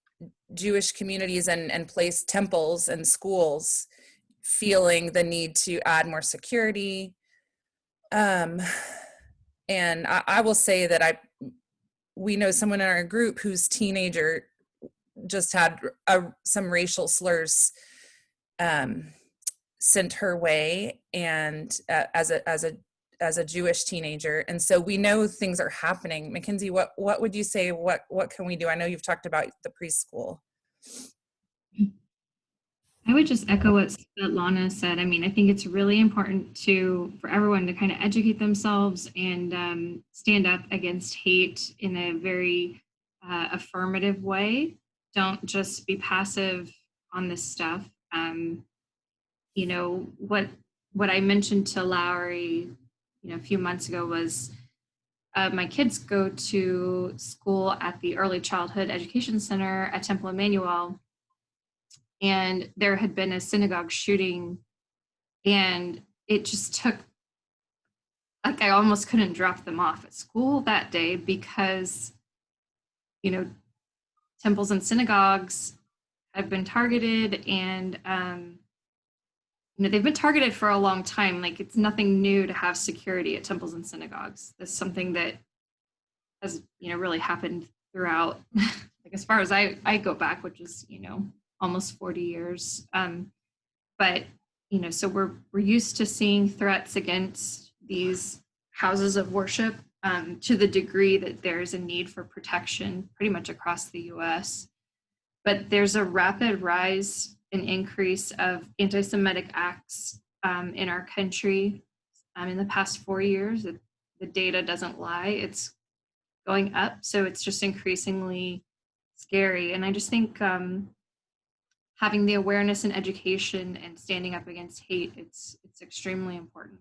A: Jewish communities and place temples and schools feeling the need to add more security. And I will say that we know someone in our group whose teenager just had some racial slurs sent her way, and as a Jewish teenager, and so we know things are happening. Mackenzie, what would you say? What can we do? I know you've talked about the preschool.
G: I would just echo what Svetlana said. I mean, I think it's really important for everyone to kind of educate themselves and stand up against hate in a very affirmative way. Don't just be passive on this stuff. You know, what I mentioned to Lowry, a few months ago was my kids go to school at the Early Childhood Education Center at Temple Emmanuel. And there had been a synagogue shooting, and it just took, like, I almost couldn't drop them off at school that day because, temples and synagogues have been targeted, and, they've been targeted for a long time. Like, it's nothing new to have security at temples and synagogues. That's something that has, really happened throughout, like, as far as I go back, which is, almost 40 years. But, so we're used to seeing threats against these houses of worship to the degree that there's a need for protection pretty much across the US. But there's a rapid rise and increase of anti-Semitic acts in our country in the past 4 years. The data doesn't lie, it's going up. So it's just increasingly scary. And I just think having the awareness and education and standing up against hate, it's extremely important.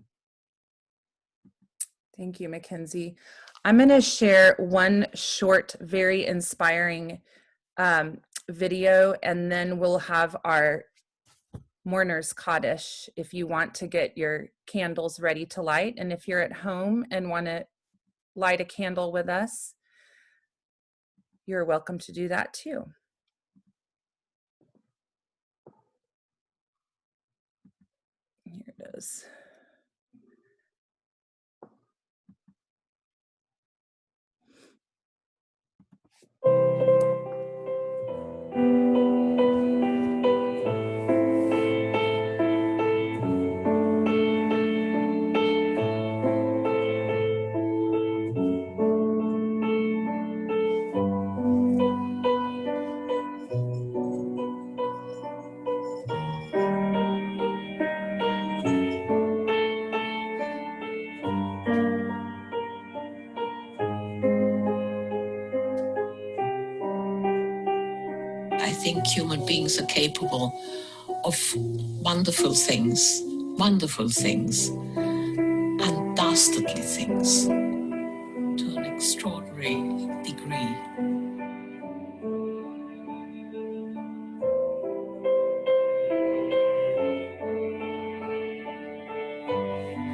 A: Thank you, Mackenzie. I'm going to share one short, very inspiring video, and then we'll have our mourners Kaddish if you want to get your candles ready to light. And if you're at home and want to light a candle with us, you're welcome to do that too. Here it is.
C: think human beings are capable of wonderful things, and dastardly things to an extraordinary degree.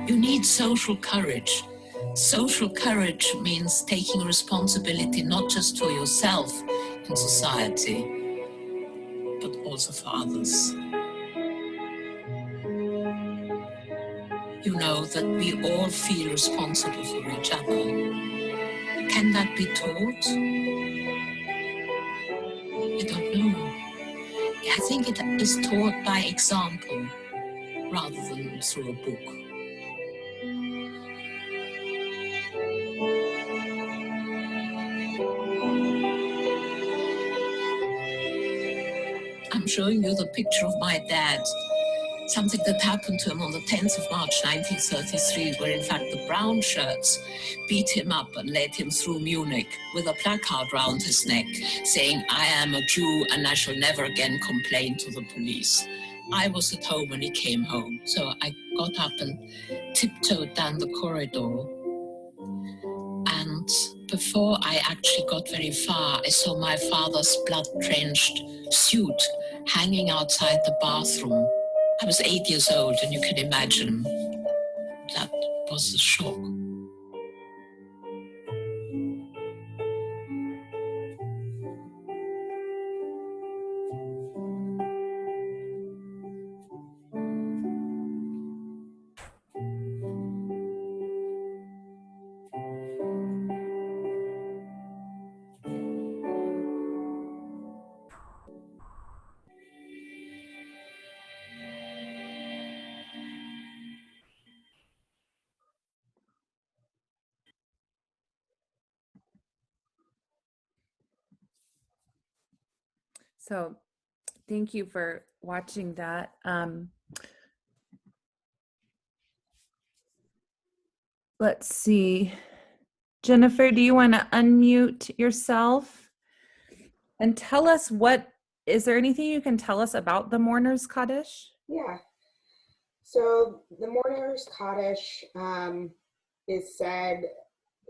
C: You need social courage. Social courage means taking responsibility not just for yourself in society, but also for others. You know that we all feel responsible for each other. Can that be taught? I don't know. I think it is taught by example rather than through a book. I'm showing you the picture of my dad, something that happened to him on the 10th of March 1933, where in fact the brown shirts beat him up and led him through Munich with a placard round his neck saying, "I am a Jew and I shall never again complain to the police." I was at home when he came home, so I got up and tiptoed down the corridor. And before I actually got very far, I saw my father's blood-drenched suit hanging outside the bathroom. I was 8 years old, and you can imagine that was a shock.
A: So thank you for watching that. Let's see. Jennifer, do you want to unmute yourself and tell us is there anything you can tell us about the Mourner's Kaddish?
E: Yeah. So the Mourner's Kaddish is said,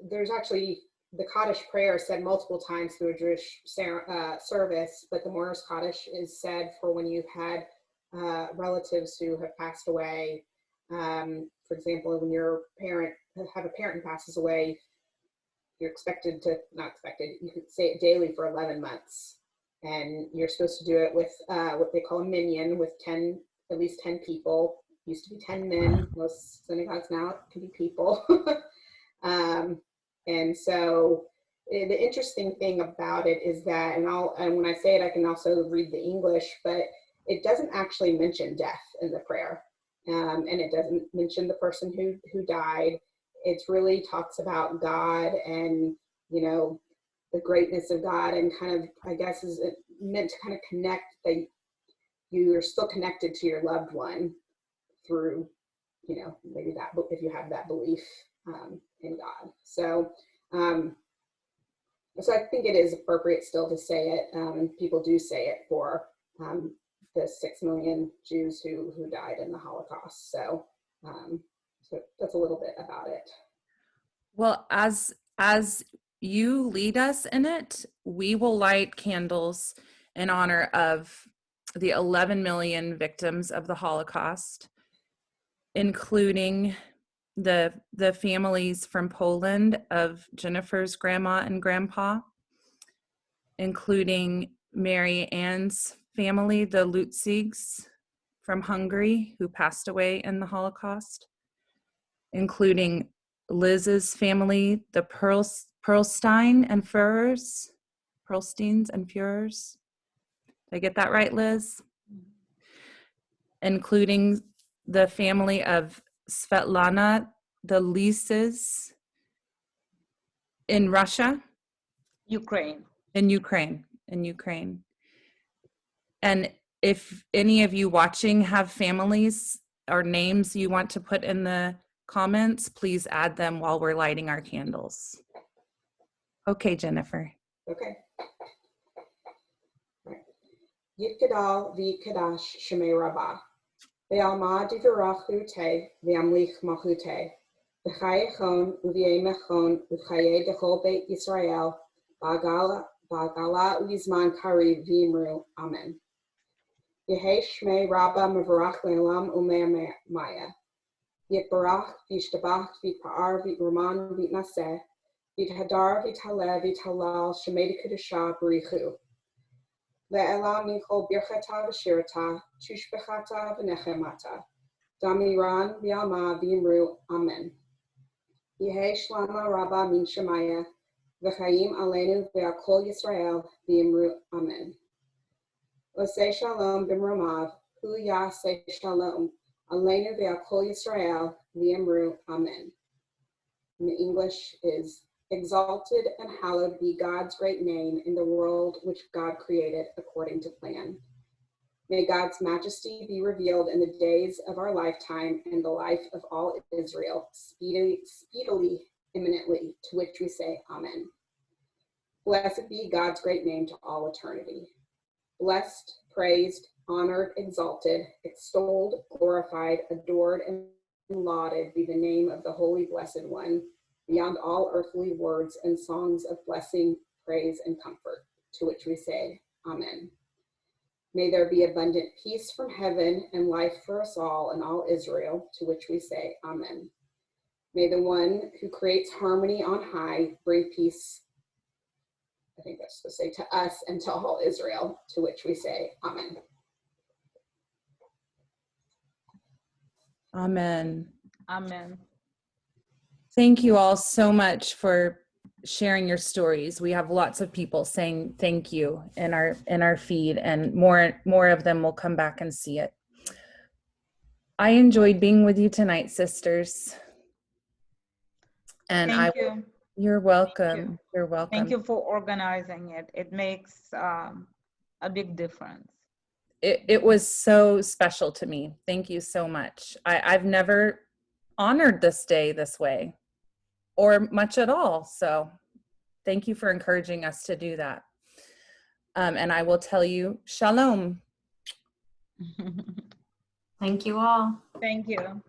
E: there's actually the Kaddish prayer is said multiple times through a Jewish service, but the Mourner's Kaddish is said for when you've had relatives who have passed away. For example, when your have a parent who passes away, you're expected to, not expected, you could say it daily for 11 months. And you're supposed to do it with what they call a minyan, with at least 10 people. Used to be 10 men, most synagogues now it can be people. And so the interesting thing about it is that, and when I say it, I can also read the English, but it doesn't actually mention death in the prayer. And it doesn't mention the person who died. It really talks about God and, you know, the greatness of God, and kind of, I guess, is it meant to kind of connect that you are still connected to your loved one through, you know, maybe that, if you have that belief in God. So, so I think it is appropriate still to say it. People do say it for the 6 million Jews who died in the Holocaust. So, so that's a little bit about it.
A: Well, as you lead us in it, we will light candles in honor of the 11 million victims of the Holocaust, including the families from Poland of Jennifer's grandma and grandpa, including Mary Ann's family, the Lutzigs from Hungary, who passed away in the Holocaust, including Liz's family, the Pearlsteins and Führers. Did I get that right, Liz? Including the family of Svetlana, the Lises in Russia.
B: Ukraine.
A: In Ukraine. And if any of you watching have families or names you want to put in the comments, please add them while we're lighting our candles. Okay, Jennifer.
E: Okay. Right. Yitgadal v'Kadash Shemei Rabbah. Ve'alma divirachu te ve'amlich machu te. V'chayechon u'v'yemechon u'chaye dechol Beit Yisrael. Ba'gala u'yizman kari v'imru. Amen. Yehi Shmei Rabbah mevarach le'olam u'mei maya. Yitbarach v'yishtabach v'yitpa'ar v'yitroman v'yitnaseh. V'yithadar v'yithaleh v'yithalal Shemei Kedusha b'richu. Le'elam minchol birchata v'shirata, tushbechata v'nechemata. Damiran v'yalma v'yimru. Amen. Yehi shlama rabba min shemaya, v'chayim aleinu v'akol Yisrael v'yimru. Amen. Osei shalom b'mromav, hu yaseh shalom, aleinu v'akol Yisrael v'yimru. Amen. And the English is, exalted and hallowed be God's great name in the world which God created according to plan. May God's majesty be revealed in the days of our lifetime and the life of all Israel, speedily, imminently, to which we say Amen. Blessed be God's great name to all eternity. Blessed, praised, honored, exalted, extolled, glorified, adored, and lauded be the name of the Holy Blessed One, beyond all earthly words and songs of blessing, praise, and comfort, to which we say Amen. May there be abundant peace from heaven and life for us all and all Israel, to which we say Amen. May the one who creates harmony on high bring peace, I think that's supposed to say, to us and to all Israel, to which we say Amen.
A: Amen.
B: Amen.
A: Thank you all so much for sharing your stories. We have lots of people saying thank you in our feed, and more of them will come back and see it. I enjoyed being with you tonight, sisters. And
B: Thank you.
A: You're welcome.
B: Thank you.
A: You're welcome.
B: Thank you for organizing it. It makes a big difference.
A: It was so special to me. Thank you so much. I've never honored this day this way, or much at all. So thank you for encouraging us to do that. And I will tell you, shalom.
D: Thank you all.
B: Thank you.